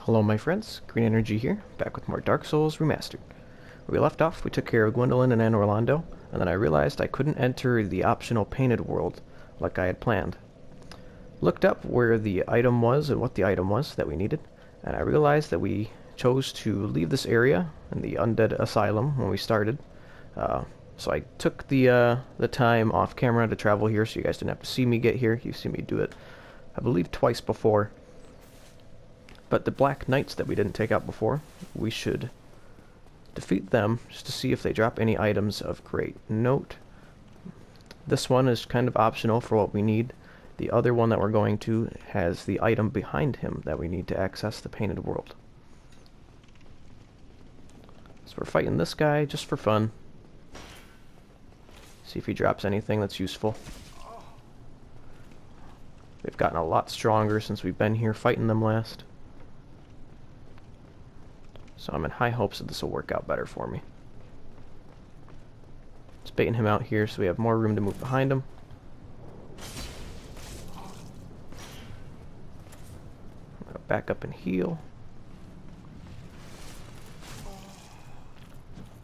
Hello my friends, Green Energy here, back with more Dark Souls Remastered. Where we left off, we took care of Gwendolyn and Anne Orlando, and then I realized I couldn't enter the optional Painted World like I had planned. Looked up where the item was and what the item was that we needed, and I realized that we chose to leave this area in the Undead Asylum when we started. So I took the time off camera to travel here so you guys didn't have to see me get here. You've seen me do it, I believe, twice before. But the Black Knights that we didn't take out before, we should defeat them just to see if they drop any items of great note. This one is kind of optional for what we need. The other one that we're going to has the item behind him that we need to access the Painted World. So we're fighting this guy just for fun. See if he drops anything that's useful. We've gotten a lot stronger since we've been here fighting them last. So I'm in high hopes that this will work out better for me. Just baiting him out here so we have more room to move behind him. I'm gonna back up and heal.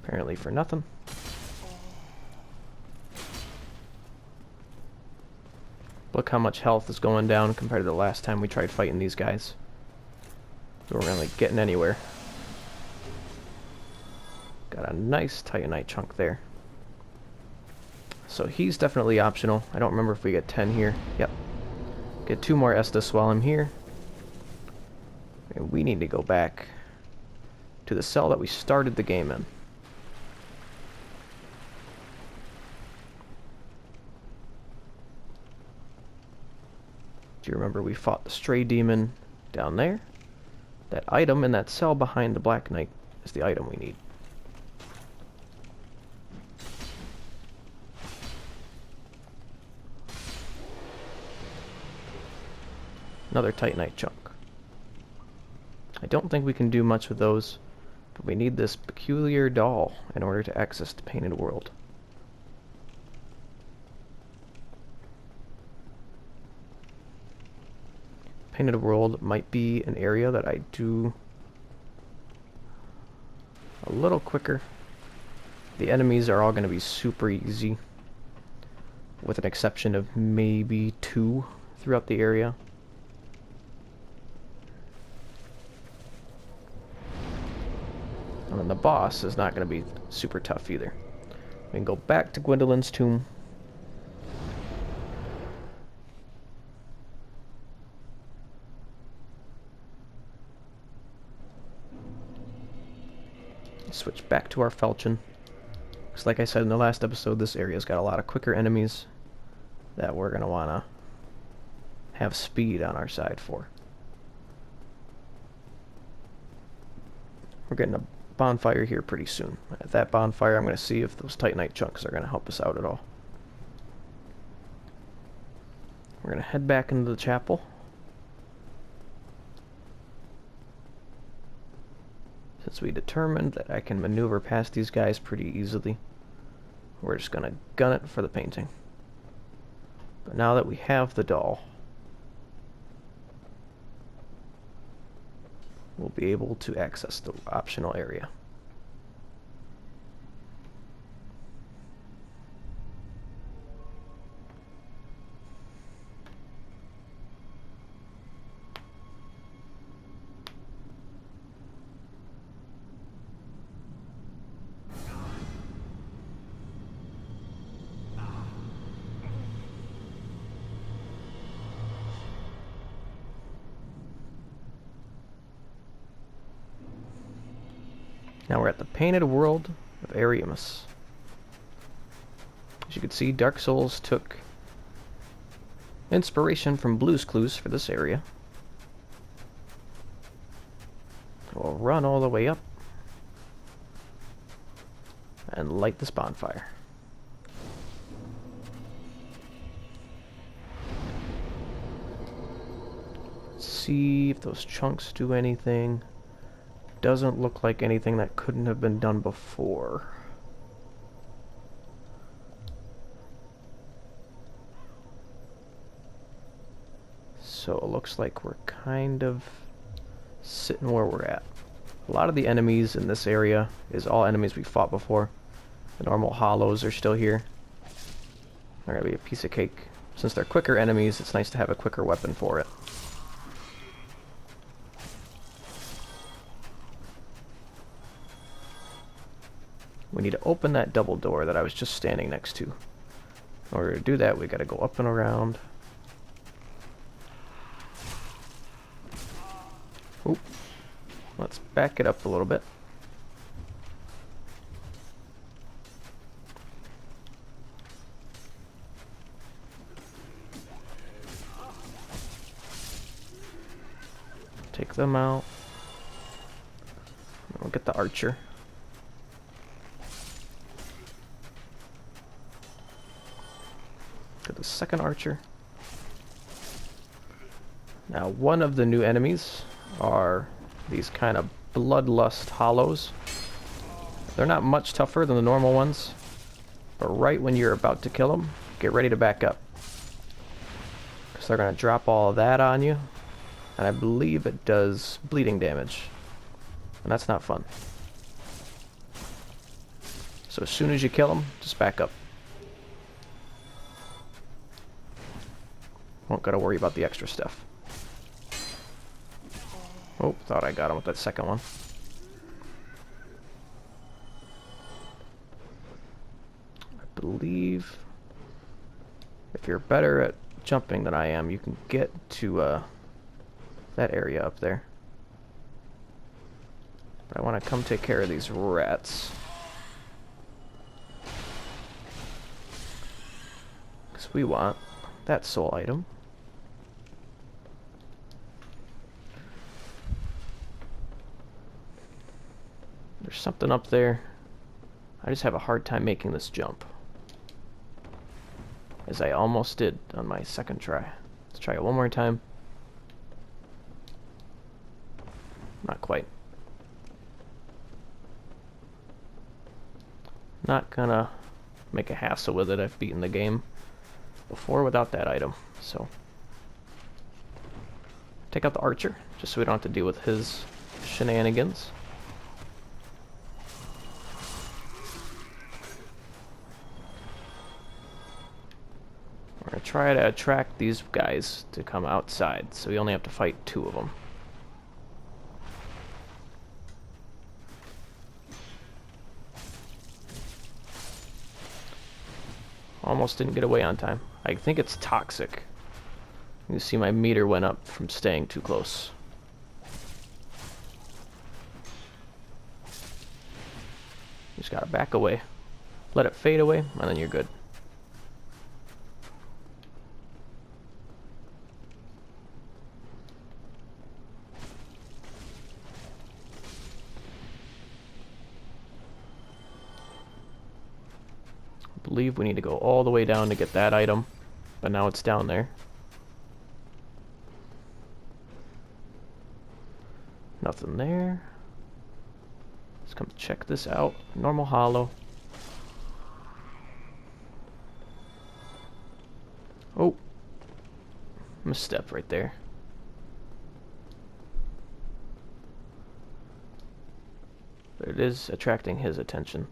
Apparently for nothing. Look how much health is going down compared to the last time we tried fighting these guys. We weren't really getting anywhere. Got a nice Titanite chunk there. So he's definitely optional. I don't remember if we get 10 here. Yep. Get 2 more Estus while I'm here. And we need to go back to the cell that we started the game in. Do you remember we fought the stray demon down there? That item in that cell behind the Black Knight is the item we need. Another Titanite chunk. I don't think we can do much with those, but we need this peculiar doll in order to access the Painted World. Painted World might be an area that I do a little quicker. The enemies are all going to be super easy, with an exception of maybe 2 throughout the area. And then the boss is not going to be super tough either. We can go back to Gwendolyn's tomb. Switch back to our falchion. Because like I said in the last episode, this area's got a lot of quicker enemies that we're going to want to have speed on our side for. We're getting a bonfire here pretty soon. At that bonfire, I'm going to see if those Titanite chunks are going to help us out at all. We're going to head back into the chapel. Since we determined that I can maneuver past these guys pretty easily, we're just going to gun it for the painting. But now that we have the doll, we'll be able to access the optional area. Now we're at the Painted World of Ariamas. As you can see, Dark Souls took inspiration from Blue's Clues for this area. We'll run all the way up and light this bonfire. Let's see if those chunks do anything. Doesn't look like anything that couldn't have been done before. So it looks like we're kind of sitting where we're at. A lot of the enemies in this area is all enemies we fought before. The normal hollows are still here. They're gonna be a piece of cake. Since they're quicker enemies, it's nice to have a quicker weapon for it. We need to open that double door that I was just standing next to. In order to do that, we gotta go up and around. Oop. Let's back it up a little bit. Take them out. We'll get the archer. Get the second archer. Now, one of the new enemies are these kind of bloodlust hollows. They're not much tougher than the normal ones, but right when you're about to kill them, get ready to back up. Because they're going to drop all of that on you, and I believe it does bleeding damage, and that's not fun. So as soon as you kill them, just back up. Won't gotta worry about the extra stuff. Oh, thought I got him with that second one. I believe if you're better at jumping than I am, you can get to that area up there. But I want to come take care of these rats. Because we want that soul item. There's something up there. I just have a hard time making this jump, as I almost did on my second try. Let's try it one more time. Not quite. Not gonna make a hassle with it. I've beaten the game before without that item, so take out the archer just so we don't have to deal with his shenanigans. We're gonna try to attract these guys to come outside, so we only have to fight 2 of them. Almost didn't get away on time. I think it's toxic. You see my meter went up from staying too close. Just gotta back away. Let it fade away, and then you're good. I believe we need to go all the way down to get that item, but now it's down there. Nothing there. Let's come check this out. Normal hollow. Oh, misstep right there. But it is attracting his attention.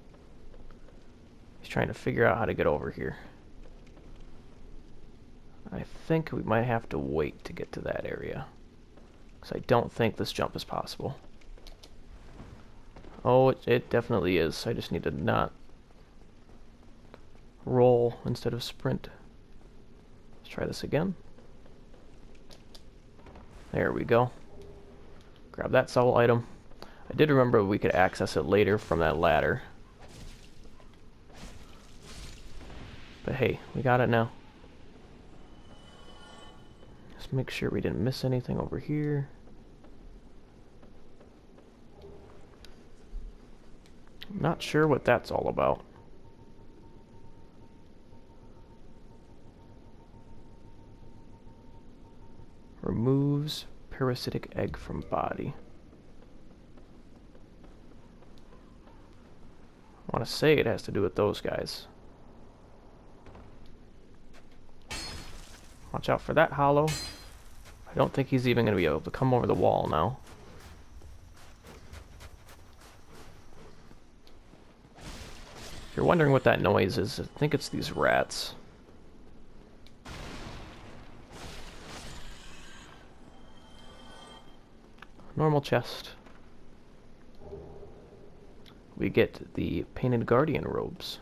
He's trying to figure out how to get over here. I think we might have to wait to get to that area, because I don't think this jump is possible. Oh, it definitely is. I just need to not roll instead of sprint. Let's try this again. There we go. Grab that soul item. I did remember we could access it later from that ladder. But hey, we got it now. Just make sure we didn't miss anything over here. Not sure what that's all about. Removes parasitic egg from body. I want to say it has to do with those guys. Watch out for that hollow. I don't think he's even going to be able to come over the wall now. you're wondering what that noise is, I think it's these rats. Normal chest. We get the Painted Guardian robes.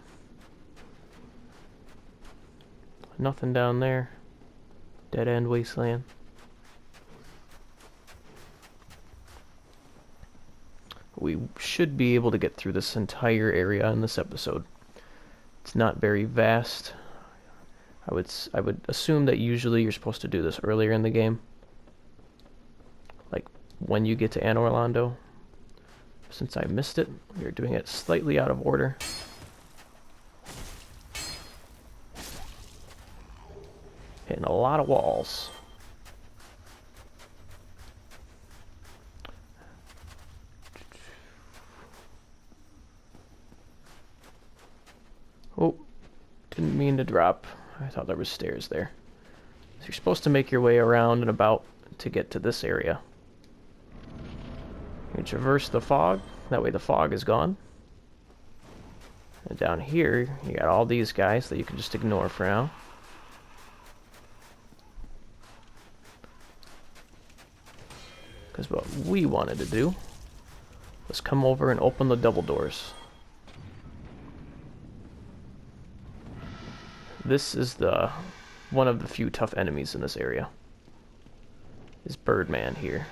Nothing down there. Dead end wasteland. We should be able to get through this entire area in this episode. It's not very vast. I would assume that usually you're supposed to do this earlier in the game. Like when you get to Anor Londo. Since I missed it, we are doing it slightly out of order. Hitting a lot of walls. Oh, didn't mean to drop. I thought there was stairs there. So you're supposed to make your way around and about to get to this area. You traverse the fog, that way the fog is gone. And down here, you got all these guys that you can just ignore for now. Because what we wanted to do was come over and open the double doors. This is one of the few tough enemies in this area. Is Birdman here.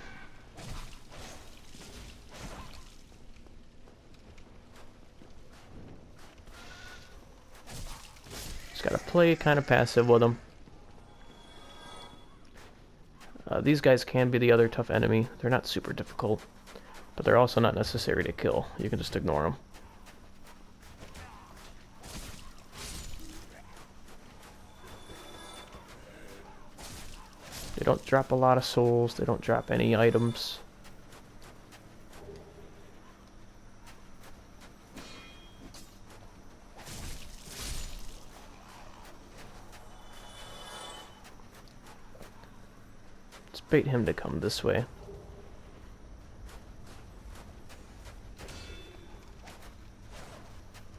Gotta play kind of passive with them. These guys can be the other tough enemy. They're not super difficult, but they're also not necessary to kill. You can just ignore them. They don't drop a lot of souls. They don't drop any items. Bait him to come this way.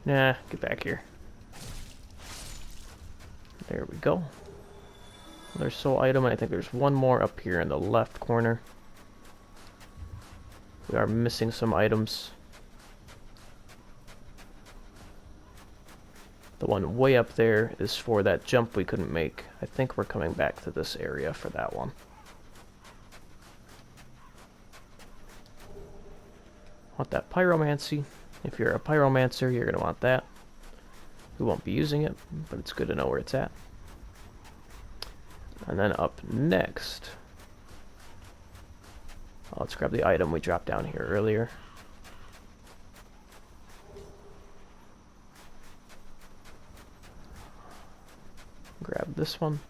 Nah, get back here. There we go. Another soul item, and I think there's one more up here in the left corner. We are missing some items. The one way up there is for that jump we couldn't make. I think we're coming back to this area for that one. Want that pyromancy. If you're a pyromancer, you're going to want that. We won't be using it, but it's good to know where it's at. And then up next, let's grab the item we dropped down here earlier. Grab this one.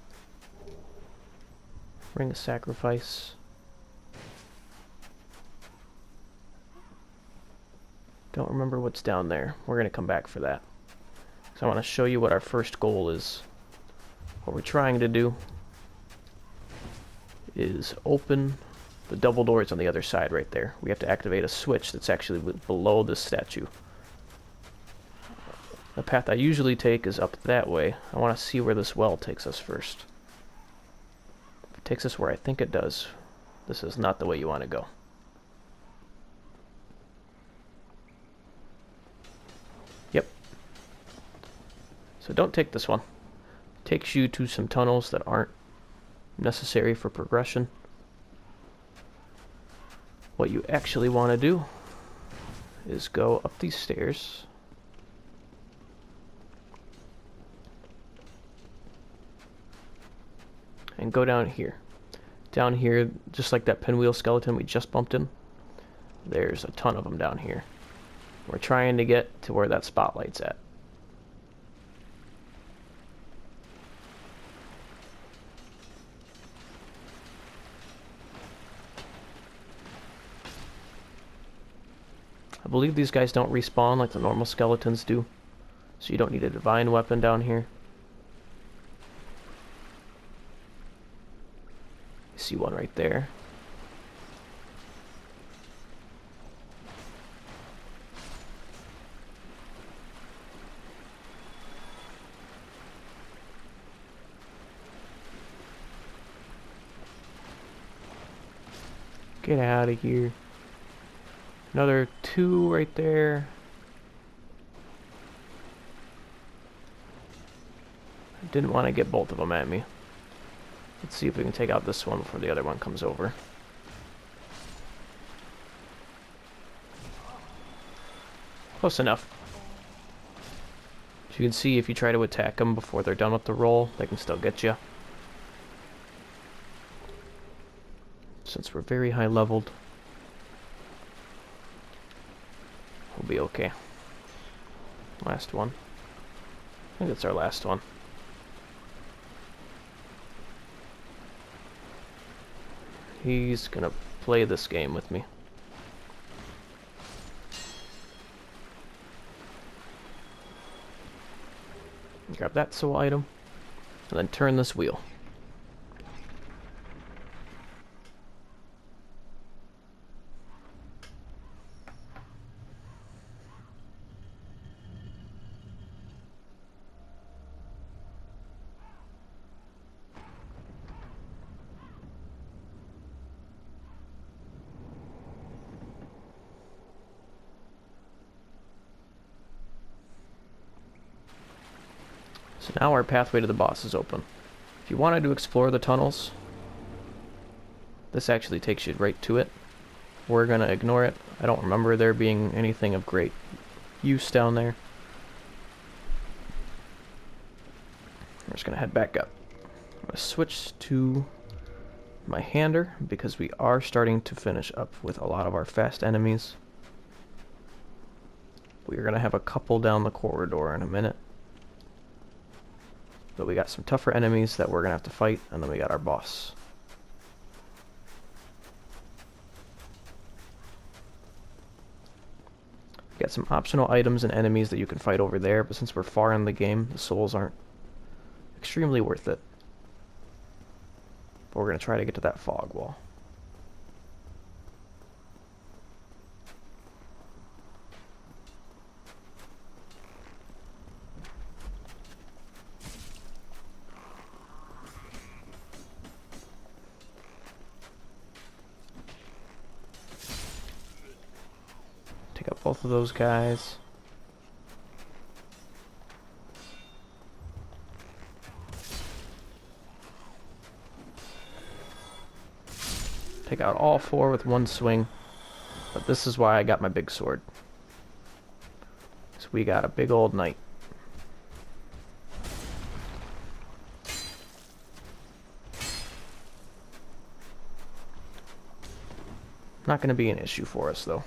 Ring of Sacrifice. Don't remember what's down there. We're going to come back for that. So I want to show you what our first goal is. What we're trying to do is open the double doors on the other side right there. We have to activate a switch that's actually below this statue. The path I usually take is up that way. I want to see where this well takes us first. If it takes us where I think it does, this is not the way you want to go. Yep. So don't take this one. It takes you to some tunnels that aren't necessary for progression. What you actually want to do is go up these stairs. And go down here. Down here, just like that pinwheel skeleton we just bumped in, there's a ton of them down here. We're trying to get to where that spotlight's at. I believe these guys don't respawn like the normal skeletons do, so you don't need a divine weapon down here. You see one right there. Get out of here. Another 2 right there. I didn't want to get both of them at me. Let's see if we can take out this one before the other one comes over. Close enough. As you can see, if you try to attack them before they're done with the roll, they can still get you. Since we're very high leveled, we'll be okay. Last one. I think that's our last one. He's gonna play this game with me. Grab that soul item, and then turn this wheel. So now our pathway to the boss is open. If you wanted to explore the tunnels, this actually takes you right to it. We're gonna ignore it. I don't remember there being anything of great use down there. We're just gonna head back up. I'm gonna switch to my hander because we are starting to finish up with a lot of our fast enemies. We're gonna have a couple down the corridor in a minute. But we got some tougher enemies that we're going to have to fight, and then we got our boss. We got some optional items and enemies that you can fight over there, but since we're far in the game, the souls aren't extremely worth it. But we're going to try to get to that fog wall. Take out both of those guys. Take out all 4 with one swing. But this is why I got my big sword. So we got a big old knight. Not going to be an issue for us though.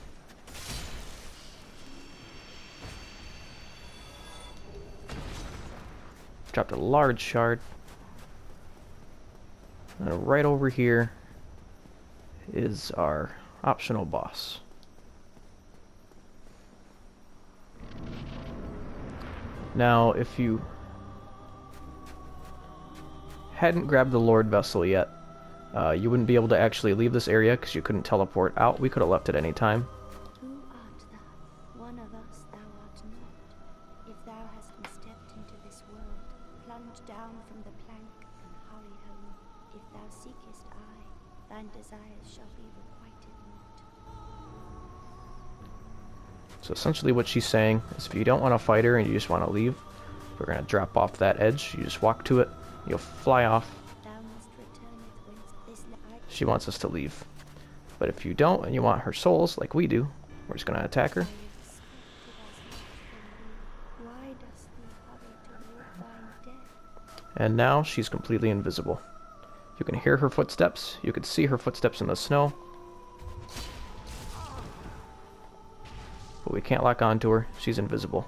Dropped a large shard. And right over here is our optional boss. Now, if you hadn't grabbed the Lord Vessel yet, you wouldn't be able to actually leave this area because you couldn't teleport out. We could have left at any time. Who art thou? One of us thou art not. If thou hast stepped into this world, plunge down from the plank and hurry home. If thou seekest I, thine desires shall be requited not. So essentially what she's saying is if you don't want to fight her and you just want to leave, we're going to drop off that edge. You just walk to it, you'll fly off. She wants us to leave. But if you don't and you want her souls like we do, we're just going to attack her. And now she's completely invisible. You can hear her footsteps. You can see her footsteps in the snow. But we can't lock onto her. She's invisible.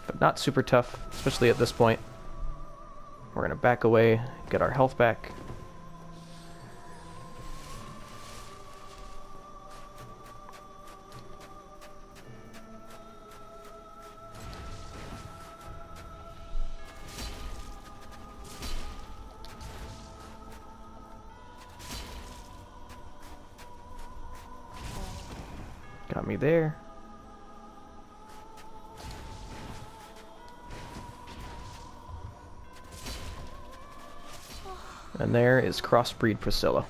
But not super tough, especially at this point. We're going to back away, get our health back. Got me there. And there is Crossbreed Priscilla.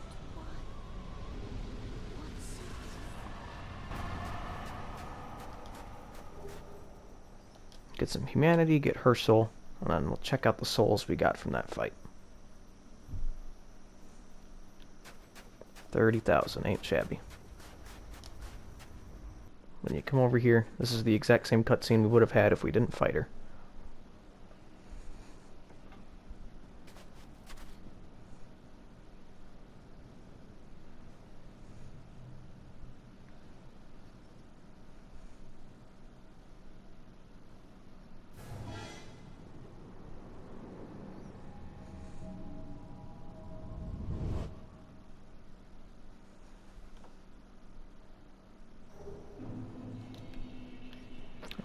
Get some humanity, get her soul, and then we'll check out the souls we got from that fight. 30,000, ain't shabby. When you come over here, this is the exact same cutscene we would have had if we didn't fight her.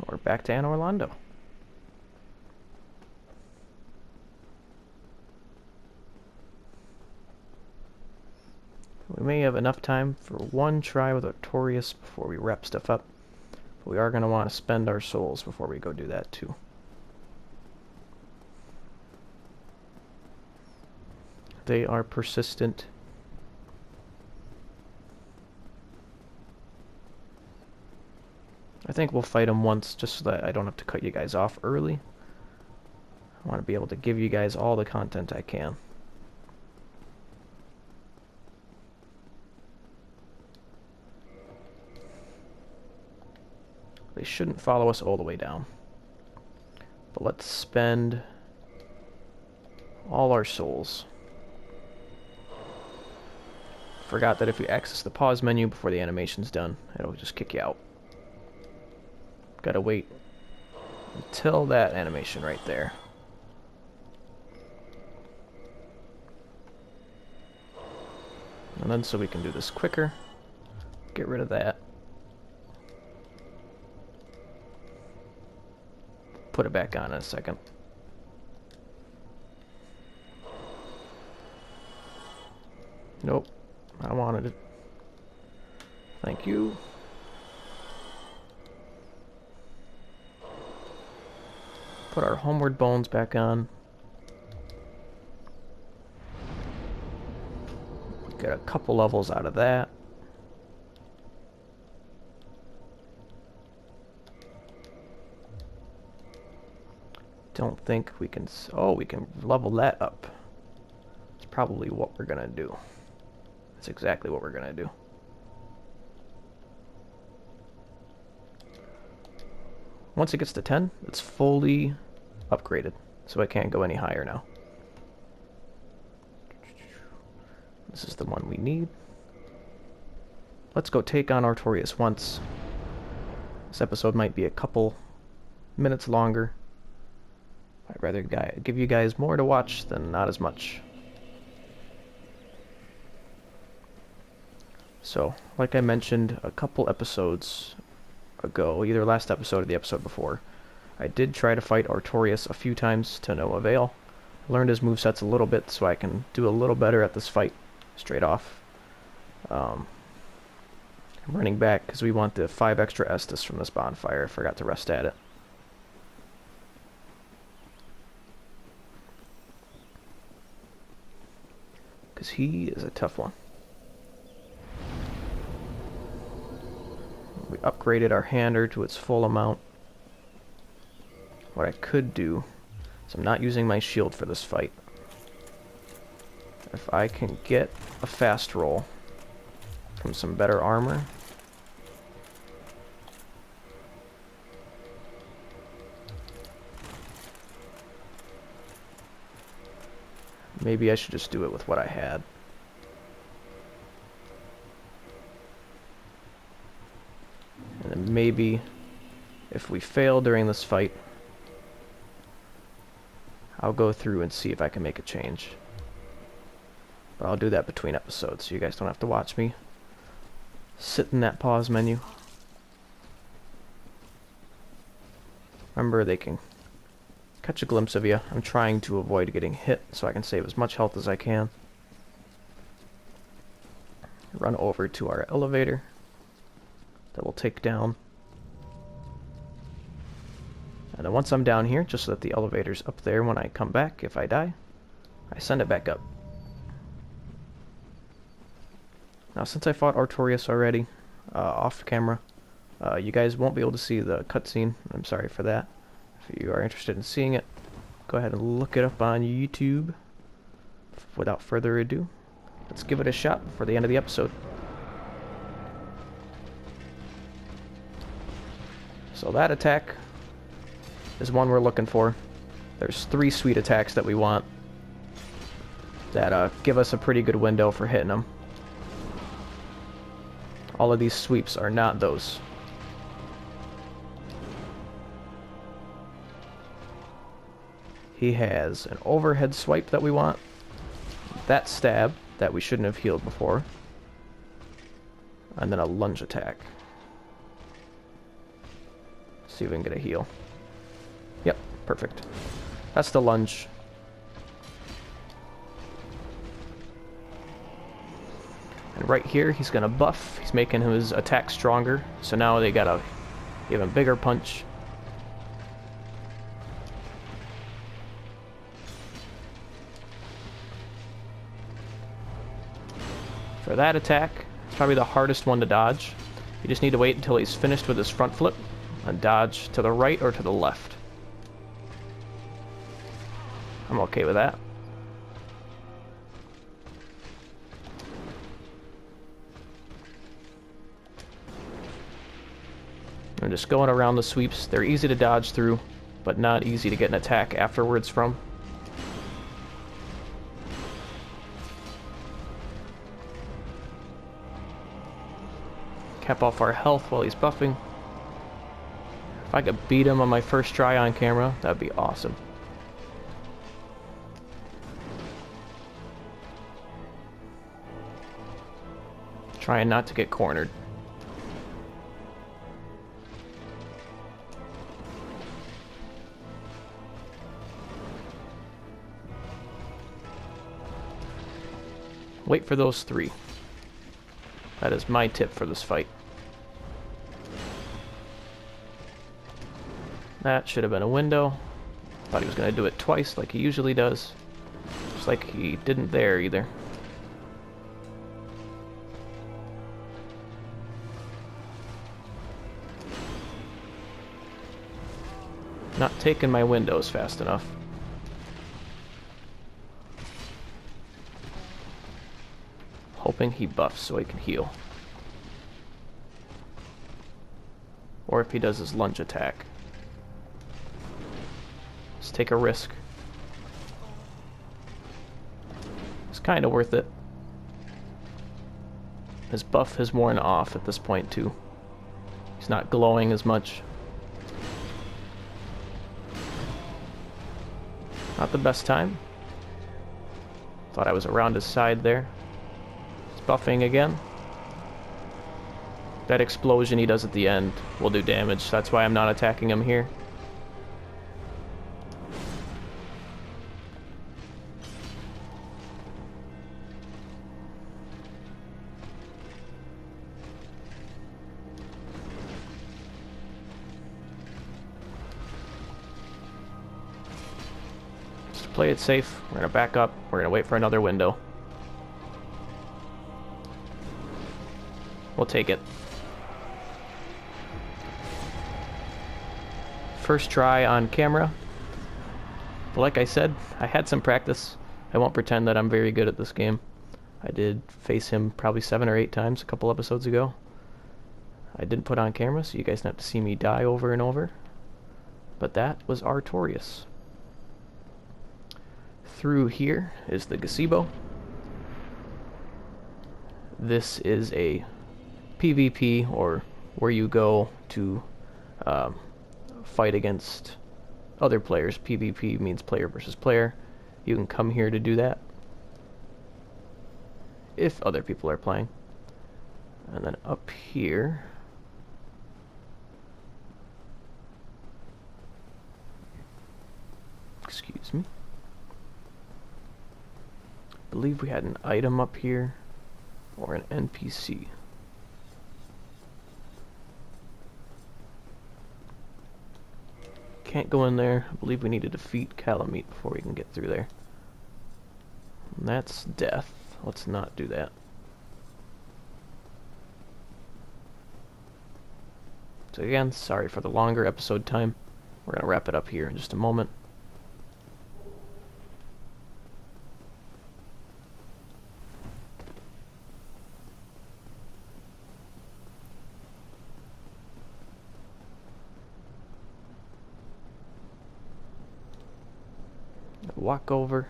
We're back to Anne Orlando. We may have enough time for one try with Artorias before we wrap stuff up, but we are going to want to spend our souls before we go do that too. They are persistent. I think we'll fight them once just so that I don't have to cut you guys off early. I want to be able to give you guys all the content I can. They shouldn't follow us all the way down. But let's spend all our souls. Forgot that if you access the pause menu before the animation's done, it'll just kick you out. Gotta wait until that animation right there. And then so we can do this quicker, get rid of that. Put it back on in a second. Nope, I wanted it. Thank you. Put our homeward bones back on. Get a couple levels out of that. Don't think we can... Oh, we can level that up. That's probably what we're gonna do. That's exactly what we're gonna do. Once it gets to 10, it's fully upgraded, so it can't go any higher now. This is the one we need. Let's go take on Artorias once. This episode might be a couple minutes longer. I'd rather give you guys more to watch than not as much. So, like I mentioned a couple episodes ago, either last episode or the episode before, I did try to fight Artorias a few times to no avail. Learned his movesets a little bit so I can do a little better at this fight straight off. I'm running back because we want the 5 extra Estus from this bonfire. I forgot to rest at it. Because he is a tough one. We upgraded our hander to its full amount. What I could do is I'm not using my shield for this fight. If I can get a fast roll from some better armor, maybe I should just do it with what I had. And then maybe if we fail during this fight, I'll go through and see if I can make a change. But I'll do that between episodes, so you guys don't have to watch me sit in that pause menu. Remember, they can catch a glimpse of you. I'm trying to avoid getting hit so I can save as much health as I can. Run over to our elevator that we'll take down. And then once I'm down here, just so that the elevator's up there when I come back, if I die, I send it back up. Now, since I fought Artorias already, off camera, you guys won't be able to see the cutscene. I'm sorry for that. If you are interested in seeing it, go ahead and look it up on YouTube. Without further ado, let's give it a shot before the end of the episode. So that attack is one we're looking for. There's 3 sweet attacks that we want that give us a pretty good window for hitting them. All of these sweeps are not those. He has an overhead swipe that we want, that stab that we shouldn't have healed before, and then a lunge attack. See if we can get a heal. Yep, perfect. That's the lunge. And right here, he's gonna buff. He's making his attack stronger, so now they got a even bigger punch. For that attack, it's probably the hardest one to dodge. You just need to wait until he's finished with his front flip and dodge to the right or to the left. I'm okay with that. I'm just going around the sweeps. They're easy to dodge through, but not easy to get an attack afterwards from. Cap off our health while he's buffing. If I could beat him on my first try on camera, that'd be awesome. Trying not to get cornered. Wait for those 3. That is my tip for this fight. That should have been a window. Thought he was going to do it twice like he usually does. Just like he didn't there either. Not taking my windows fast enough. Hoping he buffs so he can heal. Or if he does his lunge attack. Let's take a risk. It's kind of worth it. His buff has worn off at this point too. He's not glowing as much. Not the best time. Thought I was around his side there. Buffing again. That explosion he does at the end will do damage. That's why I'm not attacking him here. Just to play it safe, we're gonna back up. We're gonna wait for another window. We'll take it. First try on camera. But like I said, I had some practice. I won't pretend that I'm very good at this game. I did face him probably 7 or 8 times a couple episodes ago. I didn't put on camera, so you guys don't have to see me die over and over. But that was Artorias. Through here is the gazebo. This is a PvP, or where you go to fight against other players. PvP means player versus player. You can come here to do that if other people are playing. And then up here, excuse me, I believe we had an item up here or an NPC. Can't go in there. I believe we need to defeat Calamite before we can get through there. And that's death. Let's not do that. So again, sorry for the longer episode time. We're going to wrap it up here in just a moment. Walk over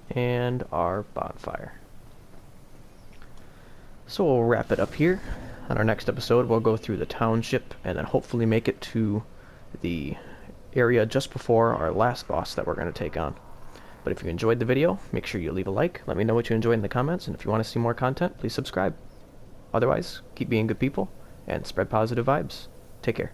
and our bonfire. So we'll wrap it up here. On our next episode, we'll go through the township and then hopefully make it to the area just before our last boss that we're going to take on. But if you enjoyed the video, make sure you leave a like. Let me know what you enjoyed in the comments, and if you want to see more content, please subscribe. Otherwise, keep being good people and spread positive vibes. Take care.